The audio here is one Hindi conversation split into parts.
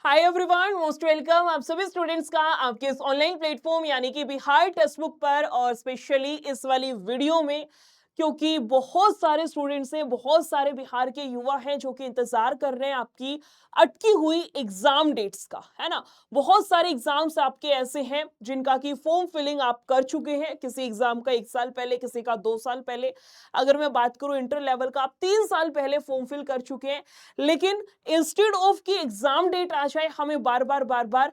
हाय एवरीवन, मोस्ट वेलकम आप सभी स्टूडेंट्स का आपके इस ऑनलाइन प्लेटफॉर्म यानी कि बिहार टेक्स्ट बुक पर और स्पेशली इस वाली वीडियो में, क्योंकि बहुत सारे स्टूडेंट्स हैं, बहुत सारे बिहार के युवा हैं जो कि इंतजार कर रहे हैं आपकी अटकी हुई एग्जाम डेट्स का, है ना। बहुत सारे एग्जाम्स आपके ऐसे हैं जिनका की फॉर्म फिलिंग आप कर चुके हैं, किसी एग्जाम का 1 साल पहले, किसी का 2 साल पहले। अगर मैं बात करूं इंटर लेवल का, आप 3 साल पहले फॉर्म फिल कर चुके हैं। लेकिन इंस्टेड ऑफ कि एग्जाम डेट आ जाए, हमें बार बार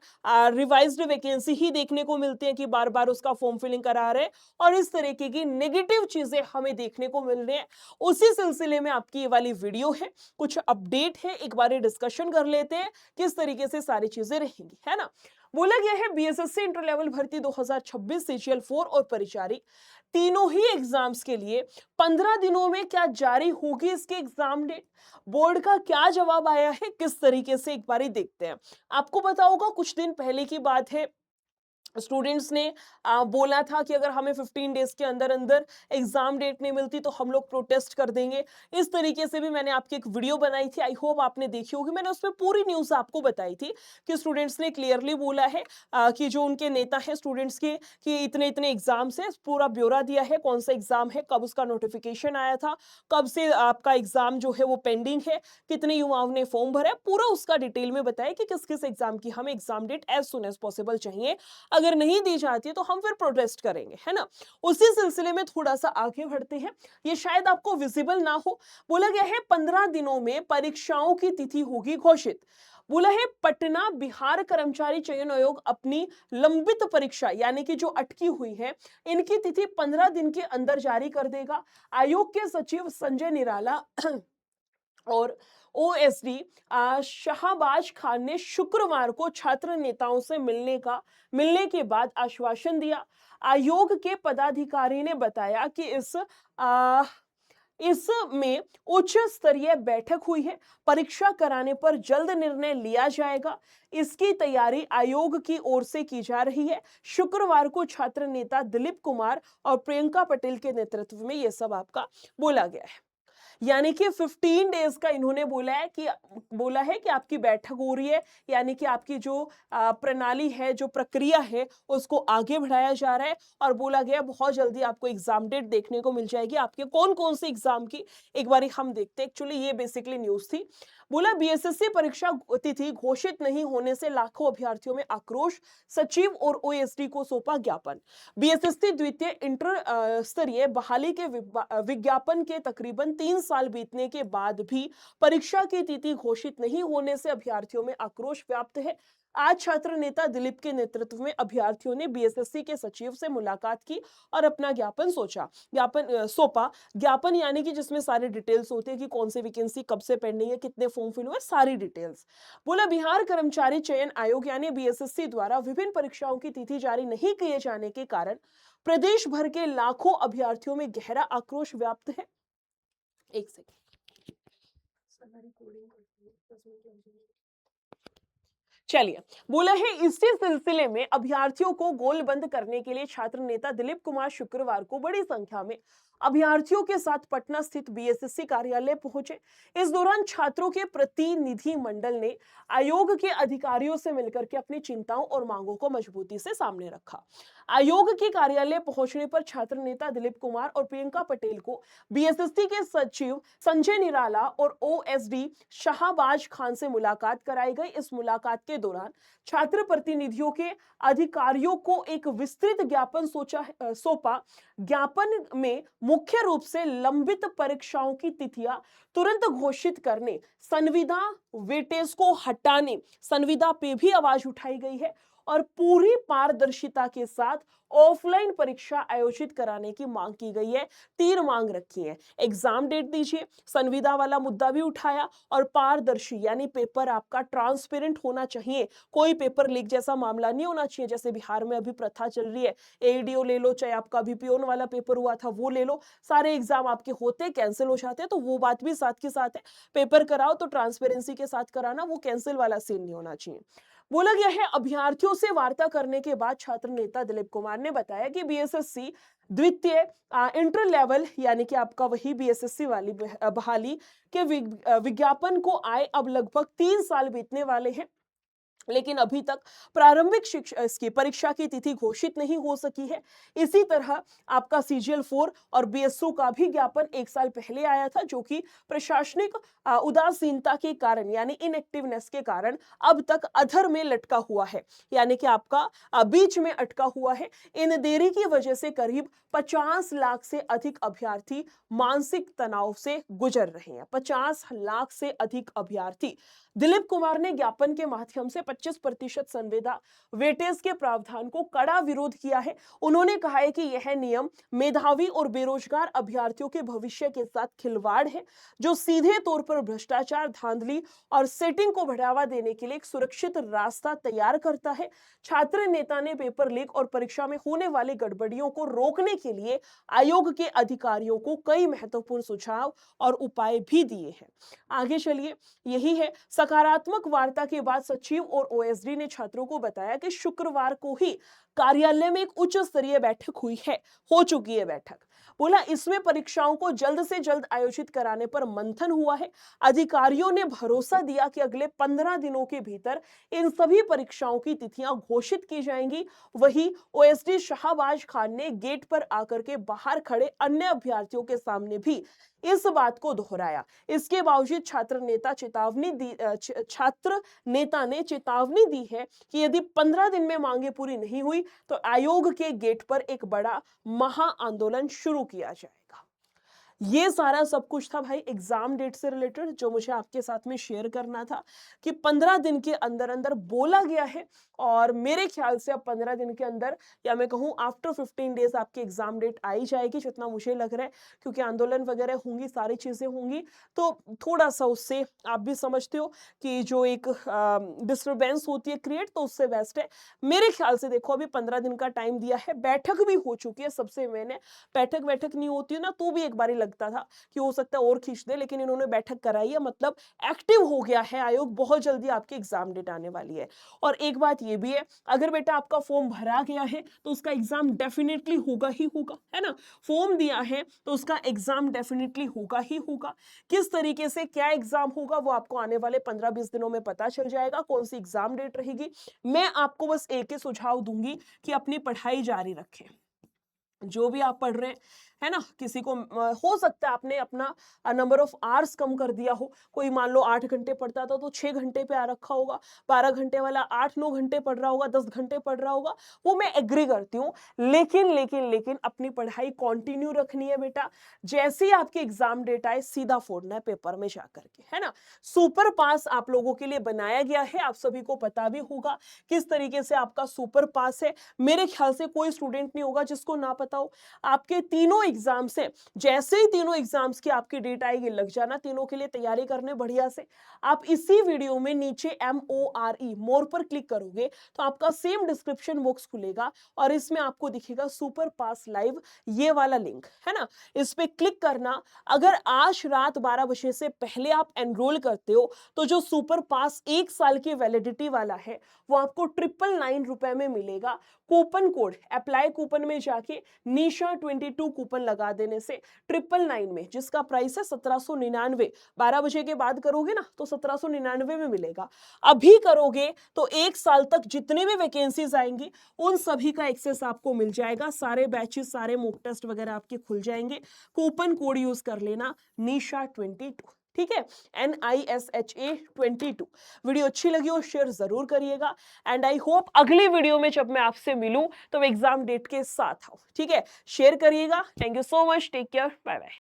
रिवाइज्ड वैकेंसी ही देखने को मिलती है कि बार बार उसका फॉर्म फिलिंग करा रहे हैं और इस तरीके की नेगेटिव चीजें हमें देखने को मिल रही हैं। उसी सिलसिले में आपकी ये वाली वीडियो है, कुछ अपडेट है, एक बार डिस्कशन कर लेते हैं किस तरीके से सारी चीजें रहेंगी, है ना। बोला गया है बीएसएससी इंटर लेवल भर्ती 2026 सीजीएल 4 और परिचारी तीनों ही एग्जाम्स के लिए 15 दिनों में क्या जारी होगी इसकी एग्जाम डेट। बोर्ड का क्या जवाब आया है, किस तरीके से एक बारी देखते हैं। आपको पता होगा कुछ दिन पहले की बात है, स्टूडेंट्स ने बोला था कि अगर हमें 15 डेज के अंदर अंदर एग्जाम डेट नहीं मिलती तो हम लोग प्रोटेस्ट कर देंगे। इस तरीके से भी मैंने आपकी एक वीडियो बनाई थी, आई होप आपने देखी होगी। मैंने उसमें पूरी न्यूज़ आपको बताई थी कि स्टूडेंट्स ने क्लियरली बोला है कि जो उनके नेता है स्टूडेंट्स के, कि इतने इतने एग्जाम्स हैं, पूरा ब्यौरा दिया है कौन सा एग्जाम है, कब उसका नोटिफिकेशन आया था, कब से आपका एग्जाम जो है वो पेंडिंग है, कितने युवाओं ने फॉर्म भरा है, पूरा उसका डिटेल में बताया कि किस किस एग्जाम की हमें exam date as soon as possible चाहिए। अगर नहीं दी जाती है तो हम फिर प्रोटेस्ट करेंगे, है ना। उसी सिलसिले में थोड़ा सा आगे बढ़ते हैं, ये शायद आपको विजिबल ना हो। बोला गया है 15 दिनों में परीक्षाओं की तिथि होगी घोषित। बोला है पटना बिहार कर्मचारी चयन आयोग अपनी लंबित परीक्षा यानी कि जो अटकी हुई है, इनकी तिथि 15 दिन के अंदर जारी कर देगा। आयोग के सचिव संजय निराला और ओएसडी शाहबाज खान ने शुक्रवार को छात्र नेताओं से मिलने के बाद आश्वासन दिया। आयोग के पदाधिकारी ने बताया कि इसमें उच्च स्तरीय बैठक हुई है, परीक्षा कराने पर जल्द निर्णय लिया जाएगा। इसकी तैयारी आयोग की ओर से की जा रही है। शुक्रवार को छात्र नेता दिलीप कुमार और प्रियंका पटेल के नेतृत्व में यह सब आपका बोला गया है। यानी कि 15 डेज का इन्होंने बोला है कि आपकी बैठक हो रही है, यानी कि आपकी जो प्रणाली है, जो प्रक्रिया है, उसको आगे बढ़ाया जा रहा है। और बोला गया बहुत जल्दी आपको एग्जाम डेट देखने को मिल जाएगी, आपके कौन कौन से एग्जाम की एक बार हम देखते हैं। एक्चुअली ये बेसिकली न्यूज थी। बोला बीएसएससी परीक्षा तिथि घोषित नहीं होने से लाखों अभ्यर्थियों में आक्रोश, सचिव और ओएसडी को सौंपा ज्ञापन। बीएसएससी द्वितीय इंटर स्तरीय बहाली के विज्ञापन के तकरीबन 3 साल बीतने के बाद भी परीक्षा की तिथि घोषित नहीं होने से अभ्यर्थियों में आक्रोश व्याप्त है। आज छात्र नेता दिलीप के नेतृत्व में अभ्यर्थियों ने बीएसएससी के सचिव से मुलाकात की और अपना ज्ञापन सौंपा। ज्ञापन यानी कि जिसमें सारे डिटेल्स होते हैं कि कौन सी वैकेंसी कब से पेंडिंग है, कितने फॉर्म फिल हुए, सारी डिटेल्स। बोला बिहार कर्मचारी चयन आयोग यानी बीएसएससी द्वारा विभिन्न परीक्षाओं की तिथि जारी नहीं किए जाने के कारण प्रदेश भर के लाखों अभ्यर्थियों में गहरा आक्रोश व्याप्त है। एक सेकेंड। चलिए, बोला है इसी सिलसिले में अभ्यर्थियों को गोलबंद करने के लिए छात्र नेता दिलीप कुमार शुक्रवार को बड़ी संख्या में अभ्यर्थियों के साथ पटना स्थित बीएसएससी कार्यालय पहुंचे। इस दौरान छात्रों के प्रतिनिधि मंडल ने आयोग के अधिकारियों से मिलकर के अपनी चिंताओं और मांगों को मजबूती से सामने रखा। आयोग के कार्यालय पहुंचने पर छात्र नेता दिलीप कुमार और प्रियंका पटेल को बीएसएससी के सचिव संजय निराला और ओएसडी शाहबाज खान से मुलाकात कराई गई। इस मुलाकात के दौरान छात्र प्रतिनिधियों के अधिकारियों को एक विस्तृत ज्ञापन सौंपा। ज्ञापन में मुख्य रूप से लंबित परीक्षाओं की तिथियां तुरंत घोषित करने, संविदा वेटेज को हटाने, संविदा पे भी आवाज उठाई गई है और पूरी पारदर्शिता के साथ ऑफलाइन परीक्षा आयोजित कराने की मांग की गई है। 3 मांग रखी है, एग्जाम डेट दीजिए, संविदा वाला मुद्दा भी उठाया और पारदर्शी यानी पेपर आपका ट्रांसपेरेंट होना चाहिए, कोई पेपर लीक जैसा मामला नहीं होना चाहिए। जैसे बिहार में अभी प्रथा चल रही है, एईडीओ ले लो, चाहे आपका अभी पियोन वाला पेपर हुआ था वो ले लो, सारे एग्जाम आपके होते कैंसिल हो जाते हैं। तो वो बात भी साथ के साथ है, पेपर कराओ तो ट्रांसपेरेंसी के साथ कराना, वो कैंसिल वाला सीन नहीं होना चाहिए। बोला गया है अभ्यर्थियों से वार्ता करने के बाद छात्र नेता दिलीप कुमार ने बताया कि बीएसएससी द्वितीय इंटर लेवल यानी कि आपका वही बीएसएससी वाली बहाली के विज्ञापन को आए अब लगभग 3 साल बीतने वाले हैं। लेकिन अभी तक प्रारंभिक शिक्षा इसकी परीक्षा की तिथि घोषित नहीं हो सकी है। इसी तरह आपका सीजीएल 4 और बीएसओ का भी ज्ञापन 1 साल पहले आया था, जो कि प्रशासनिक उदासीनता के कारण यानी इनएक्टिवनेस के कारण अब तक अधर में लटका हुआ है, यानी कि आपका बीच में अटका हुआ है। इन देरी की वजह से करीब 50 लाख से अधिक अभ्यर्थी मानसिक तनाव से गुजर रहे हैं। 50 लाख से अधिक अभ्यर्थी। दिलीप कुमार ने ज्ञापन के माध्यम से 25% संविदा वेटेज के प्रावधान को कड़ा विरोध किया है। उन्होंने कहा है कि यह नियम मेधावी और बेरोजगार अभ्यर्थियों के भविष्य के साथ खिलवाड़ है, जो सीधे तौर पर भ्रष्टाचार, धांधली और सेटिंग को बढ़ावा देने के लिए एक सुरक्षित रास्ता तैयार करता है। छात्र नेता ने पेपर लीक और परीक्षा में होने वाली गड़बड़ियों को रोकने के लिए आयोग के अधिकारियों को कई महत्वपूर्ण सुझाव और उपाय भी दिए हैं। आगे चलिए, यही है सकारात्मक वार्ता के बाद सचिव और ओएसडी ने छात्रों को बताया कि शुक्रवार को ही कार्यालय में एक उच्च स्तरीय बैठक हुई है, हो चुकी है बैठक। बोला इसमें परीक्षाओं को जल्द से जल्द आयोजित कराने पर मंथन हुआ है। अधिकारियों ने भरोसा दिया कि अगले 15 दिनों के भीतर इन सभी परीक्षाओं की तिथियां घोषित की जाएंगी। वहीं ओएसडी शाहबाज खान ने गेट पर आकर के बाहर खड़े अन्य अभ्यर्थियों के सामने भी इस बात को दोहराया। इसके बावजूद छात्र नेता ने चेतावनी दी है कि यदि 15 दिन में मांगे पूरी नहीं हुई तो आयोग के गेट पर एक बड़ा महा आंदोलन शुरू किया जाएगा। ये सारा सब कुछ था भाई एग्जाम डेट से रिलेटेड, जो मुझे आपके साथ में शेयर करना था कि 15 दिन के अंदर अंदर बोला गया है। और मेरे ख्याल से अब 15 दिन के अंदर, या मैं कहूँ आफ्टर 15 डेज आपकी एग्जाम डेट आई जाएगी, जितना मुझे लग रहा है, क्योंकि आंदोलन वगैरह होंगी, सारी चीजें होंगी, तो थोड़ा सा उससे आप भी समझते हो कि जो एक डिस्टर्बेंस होती है क्रिएट, तो उससे बेस्ट है मेरे ख्याल से। देखो अभी 15 दिन का टाइम दिया है, बैठक भी हो चुकी है। सबसे मैंने बैठक नहीं होती है ना, तो भी एक बारी लगता था कि हो सकता है और खींच दे, लेकिन इन्होंने बैठक कराई है, मतलब एक्टिव हो गया है आयोग। बहुत जल्दी आपकी एग्जाम डेट आने वाली है। और एक बात ये भी है, अगर बेटा आपका फॉर्म भरा गया है तो उसका एग्जाम डेफिनेटली होगा ही होगा, है ना। फॉर्म दिया है तो उसका एग्जाम डेफिनेटली होगा ही होगा। किस तरीके से क्या एग्जाम होगा वो आपको आने वाले 15-20 दिनों में पता चल जाएगा, कौन सी एग्जाम डेट रहेगी। मैं आपको बस एक ही सुझाव दूंगी कि अपनी पढ़ाई जारी रखें। जो भी आप पढ़ रहे हैं, है ना, किसी को हो सकता है आपने अपना नंबर ऑफ आवर्स कम कर दिया हो। कोई मान लो 8 घंटे पढ़ता था तो 6 घंटे पे आ रखा होगा, 12 घंटे वाला 8-9 घंटे पढ़ रहा होगा, 10 घंटे पढ़ रहा होगा, वो मैं एग्री करती हूँ। लेकिन अपनी पढ़ाई कंटिन्यू रखनी है बेटा। जैसे ही आपकी एग्जाम डेट आए सीधा फोड़ना है पेपर में जाकर के, है ना। सुपर पास आप लोगों के लिए बनाया गया है, आप सभी को पता भी होगा किस तरीके से आपका सुपर पास है। मेरे ख्याल से कोई स्टूडेंट नहीं होगा जिसको ना पता हो। आपके तीनों एग्जाम्स हैं, जैसे ही तीनों एग्जाम्स की आपकी डेट आएगी लग जाना तीनों के लिए तैयारी करने बढ़िया से। आप इसी वीडियो में नीचे MORE मोर पर क्लिक करोगे तो आपका सेम डिस्क्रिप्शन बॉक्स खुलेगा और इसमें आपको दिखेगा सुपर पास लाइव, ये वाला लिंक है ना, इस पे क्लिक करना। अगर आज रात 12 बजे से पहले आप एनरोल करते हो तो जो सुपर पास 1 साल की वैलिडिटी वाला है वो आपको 999 रुपए में मिलेगा। कूपन कोड अप्लाई कूपन में जाके निशा 22 कूपन लगा देने से 999 में, जिसका प्राइस है 1799, 12 बजे के बाद करोगे ना तो 1799 में मिलेगा। अभी करोगे तो 1 साल तक जितने भी वैकेंसीज आएंगी उन सभी का एक्सेस आपको मिल जाएगा। सारे बैचेस, सारे मॉक टेस्ट वगैरह आपके खुल जाएंगे। कूपन कोड यूज कर लेना निशा 22, ठीक है, NISHA 22। वीडियो अच्छी लगी हो शेयर जरूर करिएगा। एंड आई होप अगली वीडियो में जब मैं आपसे मिलूं तो एग्जाम डेट के साथ आऊं, ठीक है। शेयर करिएगा। Thank you so much, take care, bye bye.